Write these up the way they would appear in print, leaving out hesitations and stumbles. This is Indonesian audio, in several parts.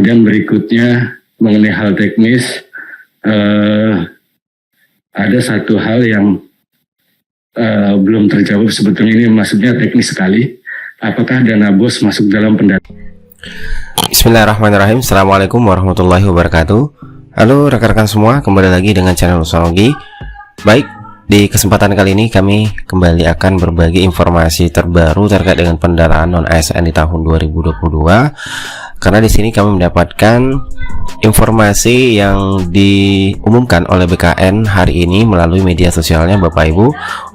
Kemudian berikutnya mengenai hal teknis, ada satu hal yang belum terjawab sebetulnya, ini maksudnya teknis sekali. Apakah dana BOS masuk dalam pendataan? Bismillahirrahmanirrahim. Assalamualaikum warahmatullahi wabarakatuh. Halo rekan-rekan semua, kembali lagi dengan channel Usanologi. Baik, di kesempatan kali ini kami kembali akan berbagi informasi terbaru terkait dengan pendataan non ASN di tahun 2022. Karena di sini kami mendapatkan informasi yang diumumkan oleh BKN hari ini melalui media sosialnya Bapak Ibu.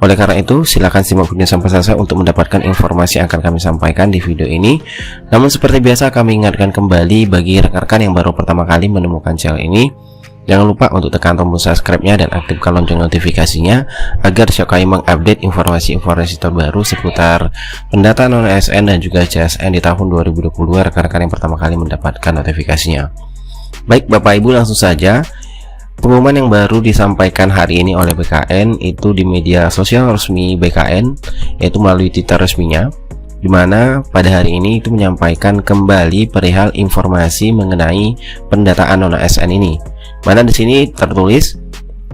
Oleh karena itu silakan simak video sampai selesai untuk mendapatkan informasi yang akan kami sampaikan di video ini. Namun seperti biasa kami ingatkan kembali bagi rekan-rekan yang baru pertama kali menemukan channel ini, jangan lupa untuk tekan tombol subscribe-nya dan aktifkan lonceng notifikasinya agar setiap kali mengupdate informasi-informasi terbaru seputar pendataan non ASN dan juga CSN di tahun 2022 rekan-rekan yang pertama kali mendapatkan notifikasinya. Baik Bapak Ibu, langsung saja pengumuman yang baru disampaikan hari ini oleh BKN itu di media sosial resmi BKN, yaitu melalui Twitter resminya, di mana pada hari ini itu menyampaikan kembali perihal informasi mengenai pendataan non ASN ini. Mana di sini tertulis,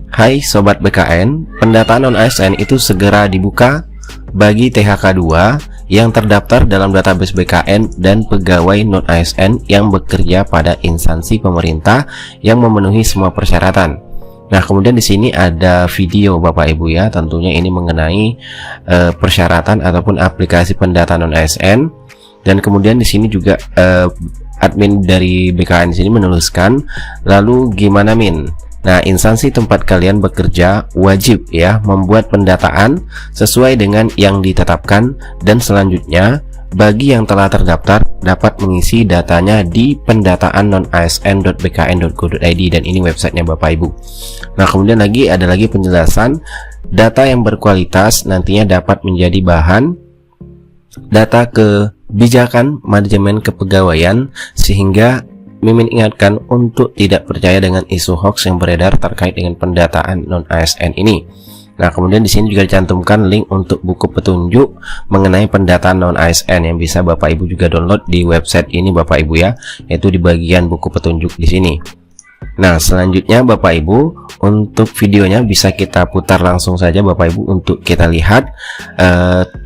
"Hai sobat BKN, pendataan non ASN itu segera dibuka bagi THK 2 yang terdaftar dalam database BKN dan pegawai non ASN yang bekerja pada instansi pemerintah yang memenuhi semua persyaratan." Nah, kemudian di sini ada video Bapak Ibu ya, tentunya ini mengenai persyaratan ataupun aplikasi pendataan non ASN. Dan kemudian di sini juga admin dari BKN di sini menuliskan, lalu gimana Min? Nah, instansi tempat kalian bekerja wajib ya membuat pendataan sesuai dengan yang ditetapkan, dan selanjutnya bagi yang telah terdaftar dapat mengisi datanya di pendataan-non-asn.bkn.go.id, dan ini websitenya Bapak Ibu. Nah, kemudian ada lagi penjelasan, data yang berkualitas nantinya dapat menjadi bahan data kebijakan manajemen kepegawaian, sehingga Mimin ingatkan untuk tidak percaya dengan isu hoax yang beredar terkait dengan pendataan non ASN ini. Nah, kemudian di sini juga dicantumkan link untuk buku petunjuk mengenai pendataan non ASN yang bisa Bapak Ibu juga download di website ini Bapak Ibu ya, yaitu di bagian buku petunjuk di sini. Nah, selanjutnya Bapak Ibu, untuk videonya bisa kita putar langsung saja Bapak Ibu untuk kita lihat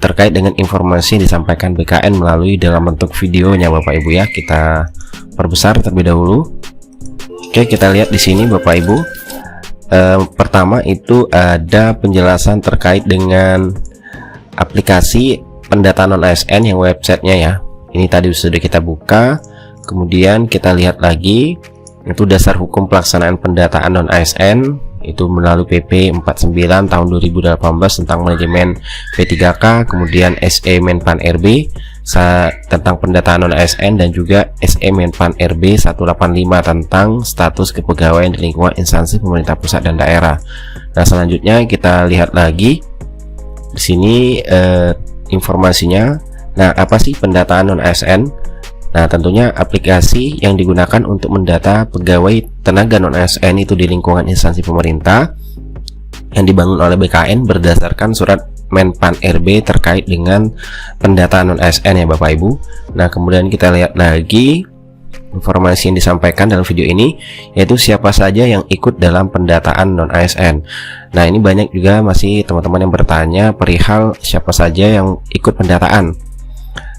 terkait dengan informasi yang disampaikan BKN melalui dalam bentuk videonya Bapak Ibu ya. Kita perbesar terlebih dahulu. Oke, kita lihat di sini Bapak Ibu. Pertama itu ada penjelasan terkait dengan aplikasi pendataan non ASN yang websitenya ya. Ini tadi sudah kita buka. Kemudian kita lihat lagi, itu dasar hukum pelaksanaan pendataan non ASN, itu melalui PP 49 tahun 2018 tentang manajemen P3K, kemudian SE Menpan RB tentang pendataan non ASN, dan juga SE Menpan RB 185 tentang status kepegawaian di lingkungan instansi pemerintah pusat dan daerah. Nah, selanjutnya kita lihat lagi di sini informasinya. Nah, apa sih pendataan non ASN? Nah, tentunya aplikasi yang digunakan untuk mendata pegawai tenaga non ASN itu di lingkungan instansi pemerintah yang dibangun oleh BKN berdasarkan surat Menpan RB terkait dengan pendataan non ASN ya Bapak Ibu. Nah, kemudian kita lihat lagi informasi yang disampaikan dalam video ini, yaitu siapa saja yang ikut dalam pendataan non ASN. Nah, ini banyak juga masih teman-teman yang bertanya perihal siapa saja yang ikut pendataan.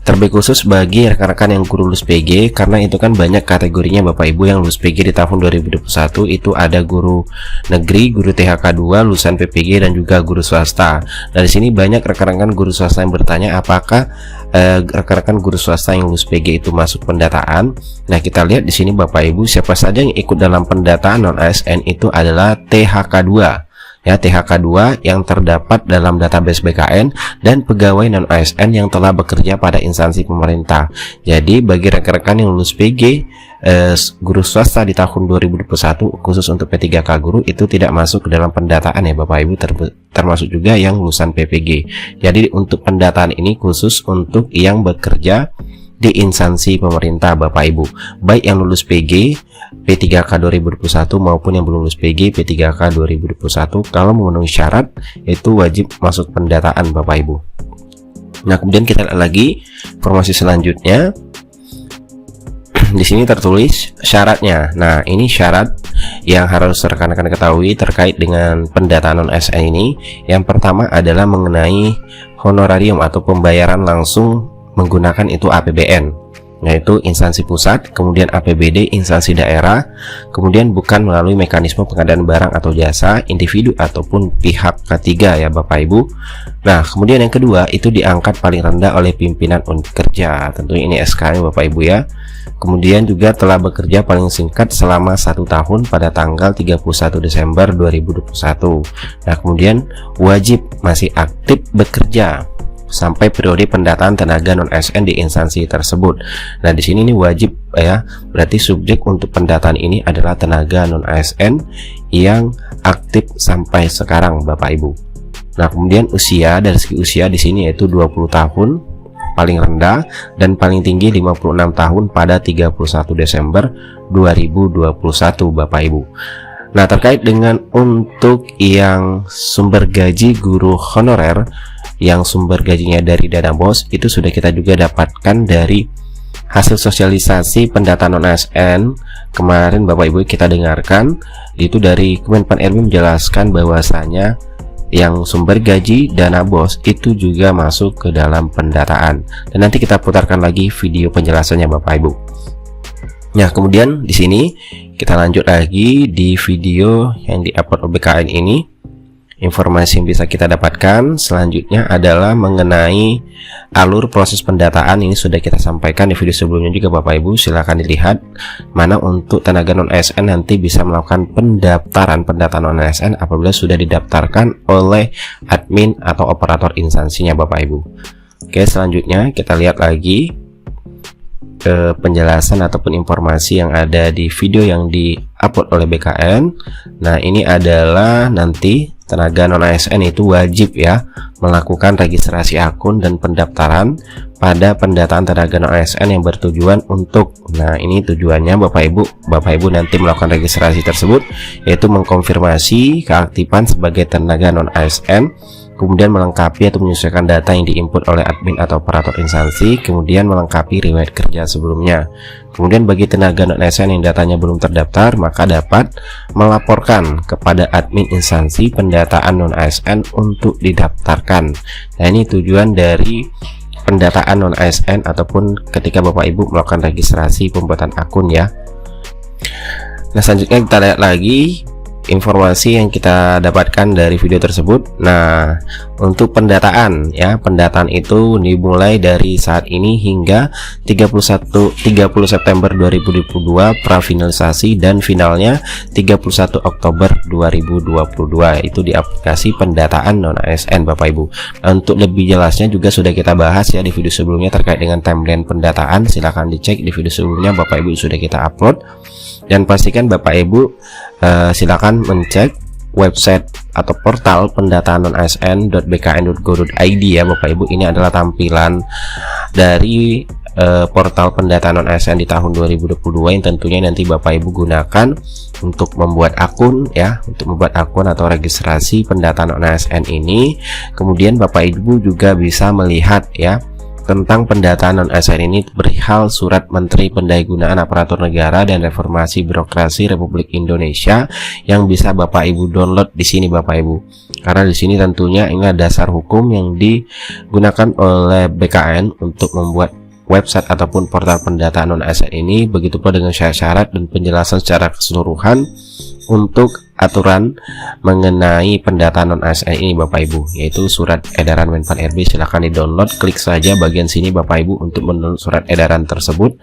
Terlebih khusus bagi rekan-rekan yang guru lulus PG, karena itu kan banyak kategorinya Bapak Ibu yang lulus PG di tahun 2021, itu ada guru negeri, guru THK 2, lulusan PPG, dan juga guru swasta. Dari sini banyak rekan-rekan guru swasta yang bertanya apakah rekan-rekan guru swasta yang lulus PG itu masuk pendataan. Nah, kita lihat di sini Bapak Ibu, siapa saja yang ikut dalam pendataan non ASN itu adalah THK 2. Ya, THK 2 yang terdapat dalam database BKN dan pegawai non ASN yang telah bekerja pada instansi pemerintah. Jadi bagi rekan-rekan yang lulus PG guru swasta di tahun 2021 khusus untuk P3K guru itu tidak masuk ke dalam pendataan ya Bapak Ibu, termasuk juga yang lulusan PPG. Jadi untuk pendataan ini khusus untuk yang bekerja di instansi pemerintah Bapak Ibu, baik yang lulus PG P3K 2021 maupun yang belum lulus PG P3K 2021, kalau memenuhi syarat itu wajib masuk pendataan Bapak Ibu. Nah, kemudian kita lihat lagi informasi selanjutnya. di sini tertulis syaratnya. Nah, ini syarat yang harus rekan-rekan ketahui terkait dengan pendataan non-ASN ini. Yang pertama adalah mengenai honorarium atau pembayaran langsung menggunakan itu APBN, yaitu instansi pusat, kemudian APBD instansi daerah, kemudian bukan melalui mekanisme pengadaan barang atau jasa individu ataupun pihak ketiga ya Bapak Ibu. Nah, kemudian yang kedua itu diangkat paling rendah oleh pimpinan unit kerja, tentunya ini SK Bapak Ibu ya. Kemudian juga telah bekerja paling singkat selama 1 tahun pada tanggal 31 Desember 2021. Nah, kemudian wajib masih aktif bekerja sampai periode pendataan tenaga non-ASN di instansi tersebut. Nah, di sini ini wajib ya, berarti subjek untuk pendataan ini adalah tenaga non-ASN yang aktif sampai sekarang Bapak Ibu. Nah, kemudian usia, dari segi usia di sini yaitu 20 tahun paling rendah dan paling tinggi 56 tahun pada 31 Desember 2021 Bapak Ibu. Nah, terkait dengan untuk yang sumber gaji guru honorer yang sumber gajinya dari dana BOS, itu sudah kita juga dapatkan dari hasil sosialisasi pendataan non-ASN kemarin Bapak Ibu kita dengarkan. Itu dari Kemenpan RB menjelaskan bahwasanya yang sumber gaji dana BOS itu juga masuk ke dalam pendataan, dan nanti kita putarkan lagi video penjelasannya Bapak Ibu. Nah, kemudian di sini kita lanjut lagi di video yang diupload oleh BKN ini. Informasi yang bisa kita dapatkan selanjutnya adalah mengenai alur proses pendataan. Ini sudah kita sampaikan di video sebelumnya juga Bapak Ibu, silahkan dilihat mana untuk tenaga non-ASN nanti bisa melakukan pendaftaran pendataan non-ASN apabila sudah didaftarkan oleh admin atau operator instansinya Bapak Ibu. Oke, selanjutnya kita lihat lagi penjelasan ataupun informasi yang ada di video yang diupload oleh BKN. Nah, ini adalah nanti tenaga non-ASN itu wajib ya melakukan registrasi akun dan pendaftaran pada pendataan tenaga non-ASN yang bertujuan untuk, nah ini tujuannya Bapak Ibu nanti melakukan registrasi tersebut, yaitu mengkonfirmasi keaktifan sebagai tenaga non-ASN, kemudian melengkapi atau menyesuaikan data yang diinput oleh admin atau operator instansi, kemudian melengkapi riwayat kerja sebelumnya. Kemudian bagi tenaga non-ASN yang datanya belum terdaftar, maka dapat melaporkan kepada admin instansi pendataan non-ASN untuk didaftarkan. Nah, ini tujuan dari pendataan non-ASN ataupun ketika Bapak Ibu melakukan registrasi pembuatan akun ya. Nah, selanjutnya kita lihat lagi informasi yang kita dapatkan dari video tersebut. Nah, untuk pendataan ya, pendataan itu dimulai dari saat ini hingga 30 September 2022 prafinalisasi dan finalnya 31 Oktober 2022 itu di aplikasi pendataan non-ASN Bapak Ibu. Nah, untuk lebih jelasnya juga sudah kita bahas ya di video sebelumnya terkait dengan timeline pendataan, silahkan dicek di video sebelumnya Bapak Ibu sudah kita upload. Dan pastikan Bapak Ibu silakan mencek website atau portal pendataan non-asn.bkn.go.id ya Bapak Ibu. Ini adalah tampilan dari portal pendataan non-ASN di tahun 2022 yang tentunya nanti Bapak Ibu gunakan untuk membuat akun ya, untuk membuat akun atau registrasi pendataan non-ASN ini. Kemudian Bapak Ibu juga bisa melihat ya tentang pendataan non-ASN ini perihal Surat Menteri Pendayagunaan Aparatur Negara dan Reformasi Birokrasi Republik Indonesia yang bisa Bapak Ibu download di sini Bapak Ibu. Karena di sini tentunya ini ada dasar hukum yang digunakan oleh BKN untuk membuat website ataupun portal pendataan non-ASN ini, begitu pula dengan syarat-syarat dan penjelasan secara keseluruhan untuk aturan mengenai pendataan non-ASN ini Bapak Ibu, yaitu surat edaran Menpan RB. Silahkan di-download, klik saja bagian sini Bapak Ibu untuk mendownload surat edaran tersebut,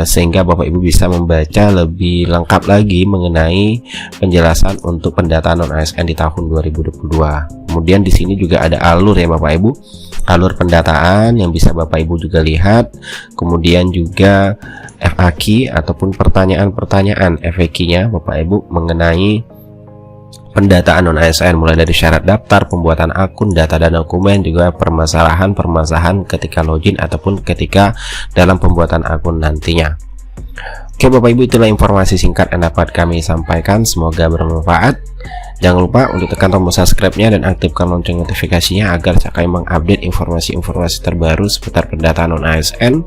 sehingga Bapak Ibu bisa membaca lebih lengkap lagi mengenai penjelasan untuk pendataan non-ASN di tahun 2022. Kemudian di sini juga ada alur ya Bapak Ibu, alur pendataan yang bisa Bapak Ibu juga lihat. Kemudian juga FAQ ataupun pertanyaan-pertanyaan FAQ-nya Bapak Ibu mengenai pendataan non-ASN, mulai dari syarat daftar, pembuatan akun, data dan dokumen, juga permasalahan ketika login ataupun ketika dalam pembuatan akun nantinya. Oke Bapak Ibu, itulah informasi singkat yang dapat kami sampaikan, semoga bermanfaat. Jangan lupa untuk tekan tombol subscribe-nya dan aktifkan lonceng notifikasinya agar kami mengupdate informasi-informasi terbaru seputar pendataan non-ASN.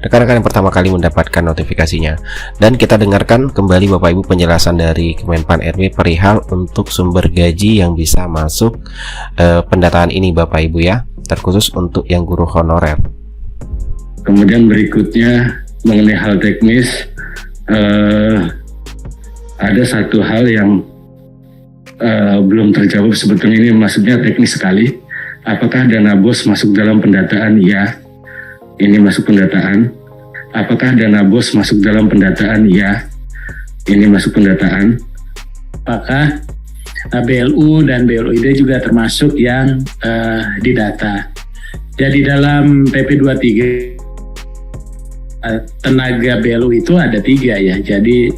rekan-rekan yang pertama kali mendapatkan notifikasinya. Dan kita dengarkan kembali Bapak Ibu penjelasan dari Kemenpan RB perihal untuk sumber gaji yang bisa masuk pendataan ini Bapak Ibu ya, terkhusus untuk yang guru honorer. Kemudian berikutnya mengenai hal teknis, ada satu hal yang belum terjawab sebetulnya, ini maksudnya teknis sekali. Apakah dana BOS masuk dalam pendataan? Ya, ini masuk pendataan. Apakah dana BOS masuk dalam pendataan? Ya, ini masuk pendataan. Apakah BLU dan BLUID juga termasuk yang didata? Jadi dalam PP 23 tenaga BLU itu ada 3 ya. Jadi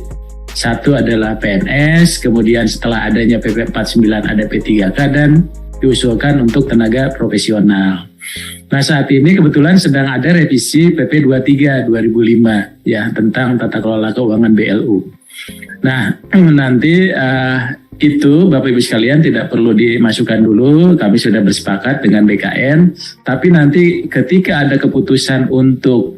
satu adalah PNS, kemudian setelah adanya PP 49 ada P3K dan diusulkan untuk tenaga profesional. Nah saat ini kebetulan sedang ada revisi PP 23 2005 ya tentang tata kelola keuangan BLU. Nah nanti itu Bapak Ibu sekalian tidak perlu dimasukkan dulu, kami sudah bersepakat dengan BKN, tapi nanti ketika ada keputusan untuk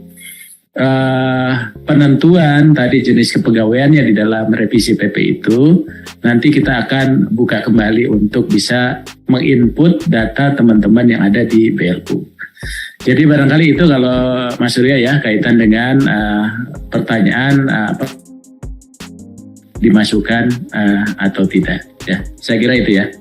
penentuan tadi jenis kepegawaiannya di dalam revisi PP itu, nanti kita akan buka kembali untuk bisa menginput data teman-teman yang ada di BLU. Jadi barangkali itu kalau Mas Surya ya kaitan dengan pertanyaan dimasukkan atau tidak ya. Saya kira itu ya.